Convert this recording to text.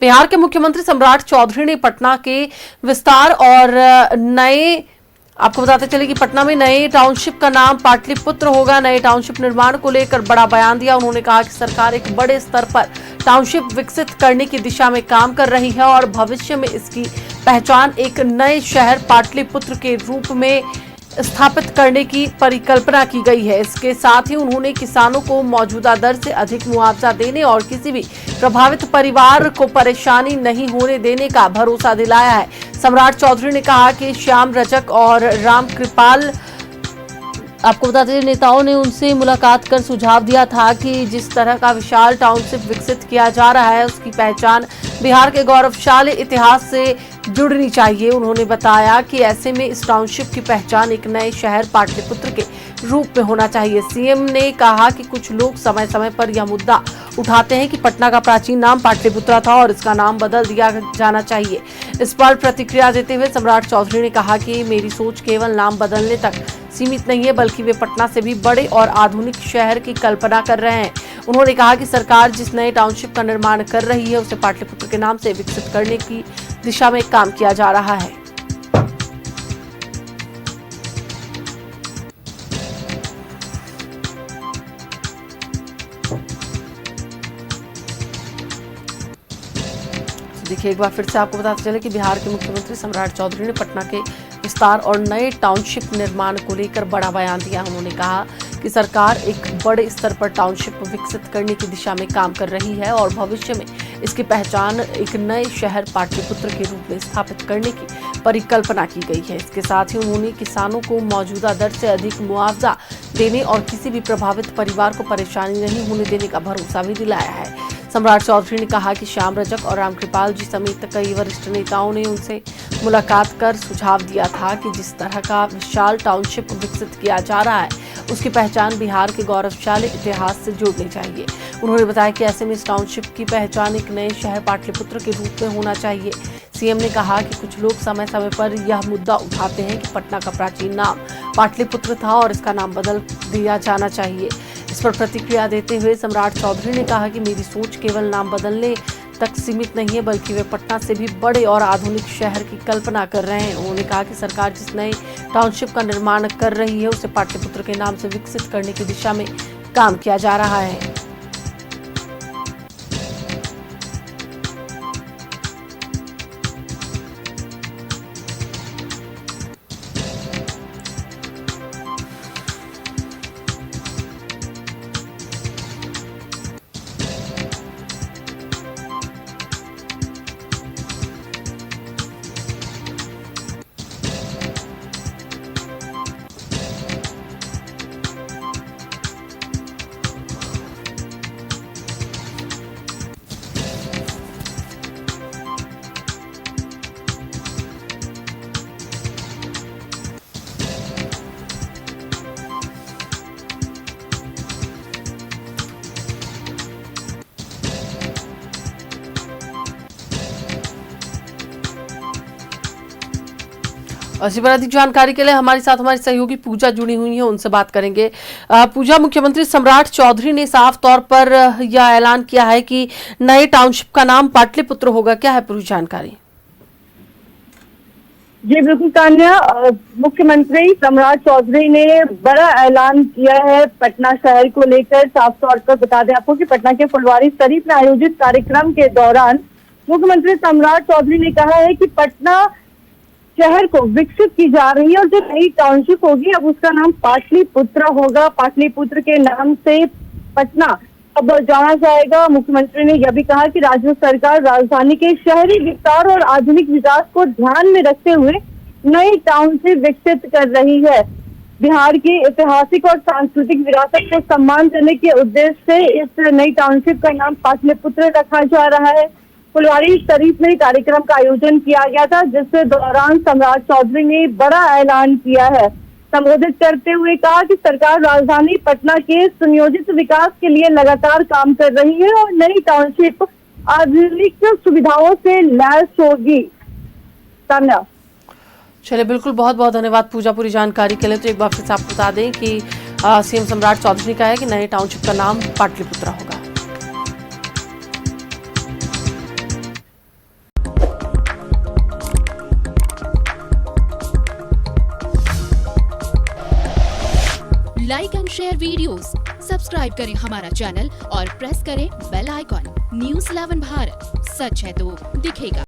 बिहार के मुख्यमंत्री सम्राट चौधरी ने पटना के विस्तार और नए आपको बताते चले कि पटना में नए टाउनशिप का नाम पाटलिपुत्र होगा। नए टाउनशिप निर्माण को लेकर बड़ा बयान दिया। उन्होंने कहा कि सरकार एक बड़े स्तर पर टाउनशिप विकसित करने की दिशा में काम कर रही है और भविष्य में इसकी पहचान एक नए शहर पाटलिपुत्र के रूप में स्थापित करने की परिकल्पना की गई है। इसके साथ ही उन्होंने किसानों को मौजूदा दर से अधिक मुआवजा देने और किसी भी प्रभावित परिवार को परेशानी नहीं होने देने का भरोसा दिलाया है। सम्राट चौधरी ने कहा कि श्याम रजक और राम कृपाल आपको बताते हैं नेताओं ने उनसे मुलाकात कर सुझाव दिया था कि जिस तरह का विशाल टाउनशिप विकसित किया जा रहा है उसकी पहचान बिहार के गौरवशाली इतिहास से जुड़नी चाहिए। उन्होंने बताया कि ऐसे में इस टाउनशिप की पहचान एक नए शहर पाटलिपुत्र के रूप में होना चाहिए। सीएम ने कहा कि कुछ लोग समय समय पर यह मुद्दा उठाते हैं कि पटना का प्राचीन नाम पाटलिपुत्र था और इसका नाम बदल दिया जाना चाहिए। इस पर प्रतिक्रिया देते हुए सम्राट चौधरी ने कहा कि मेरी सोच केवल नाम बदलने तक सीमित नहीं है, बल्कि वे पटना से भी बड़े और आधुनिक शहर की कल्पना कर रहे हैं। उन्होंने कहा कि सरकार जिस नए टाउनशिप का निर्माण कर रही है उसे पाटलिपुत्र के नाम से विकसित करने की दिशा में काम किया जा रहा है। देखिए, एक बार फिर से आपको बताते चले कि बिहार के मुख्यमंत्री सम्राट चौधरी ने पटना के विस्तार और नए टाउनशिप निर्माण को लेकर बड़ा बयान दिया। उन्होंने कहा कि सरकार एक बड़े स्तर पर टाउनशिप विकसित करने की दिशा में काम कर रही है और भविष्य में इसकी पहचान एक नए शहर पाटलिपुत्र के रूप में स्थापित करने की परिकल्पना की गई है। इसके साथ ही उन्होंने किसानों को मौजूदा दर से अधिक मुआवजा देने और किसी भी प्रभावित परिवार को परेशानी नहीं होने देने का भरोसा भी दिलाया है। सम्राट चौधरी ने कहा कि श्याम रजक और राम कृपाल जी समेत कई वरिष्ठ नेताओं ने उनसे मुलाकात कर सुझाव दिया था कि जिस तरह का विशाल टाउनशिप विकसित किया जा रहा है उसकी पहचान बिहार के गौरवशाली इतिहास से जोड़नी चाहिए। उन्होंने बताया कि ऐसे में इस टाउनशिप की पहचान एक नए शहर पाटलिपुत्र के रूप में होना चाहिए। सीएम ने कहा कि कुछ लोग समय समय पर यह मुद्दा उठाते हैं कि पटना का प्राचीन नाम पाटलिपुत्र था और इसका नाम बदल दिया जाना चाहिए। इस पर प्रतिक्रिया देते हुए सम्राट चौधरी ने कहा कि मेरी सोच केवल नाम बदलने तक सीमित नहीं है, बल्कि वे पटना से भी बड़े और आधुनिक शहर की कल्पना कर रहे हैं। उन्होंने कहा कि सरकार जिस नए टाउनशिप का निर्माण कर रही है उसे पाटलिपुत्र के नाम से विकसित करने की दिशा में काम किया जा रहा है। इसी पर अधिक जानकारी के लिए हमारे साथ हमारी सहयोगी पूजा जुड़ी हुई है, उनसे बात करेंगे। पूजा, मुख्यमंत्री सम्राट चौधरी ने साफ तौर पर यह ऐलान किया है कि नए टाउनशिप का नाम पाटलिपुत्र होगा, क्या है पूरी जानकारी? जी बिल्कुल तान्या, मुख्यमंत्री सम्राट चौधरी ने बड़ा ऐलान किया है पटना शहर को लेकर। साफ तौर पर बता दें आपको कि पटना के फुलवारी शरीफ में आयोजित कार्यक्रम के दौरान मुख्यमंत्री सम्राट चौधरी ने कहा है कि पटना शहर को विकसित की जा रही है और जो नई टाउनशिप होगी अब उसका नाम पाटलिपुत्र होगा। पाटलिपुत्र के नाम से पटना अब जाना जाएगा। मुख्यमंत्री ने यह भी कहा कि राज्य सरकार राजधानी के शहरी विस्तार और आधुनिक विकास को ध्यान में रखते हुए नई टाउनशिप विकसित कर रही है। बिहार की ऐतिहासिक और सांस्कृतिक विरासत को सम्मान देने के उद्देश्य से इस नई टाउनशिप का नाम पाटलिपुत्र रखा जा रहा है। फुलवारी शरीफ में कार्यक्रम का आयोजन किया गया था, जिसके दौरान सम्राट चौधरी ने बड़ा ऐलान किया है। संबोधित करते हुए कहा कि सरकार राजधानी पटना के सुनियोजित विकास के लिए लगातार काम कर रही है और नई टाउनशिप आधुनिक सुविधाओं से लैस होगी। तान्या, चलिए, बिल्कुल, बहुत बहुत धन्यवाद पूजा पूरी जानकारी के लिए। तो एक बार फिर से आपको बता दें कि सीएम सम्राट चौधरी ने कहा है कि नए टाउनशिप का नाम पाटलिपुत्र होगा। Like and share videos, subscribe करें हमारा चैनल और प्रेस करें बेल आइकॉन। न्यूज़ 11 भारत, सच है तो दिखेगा।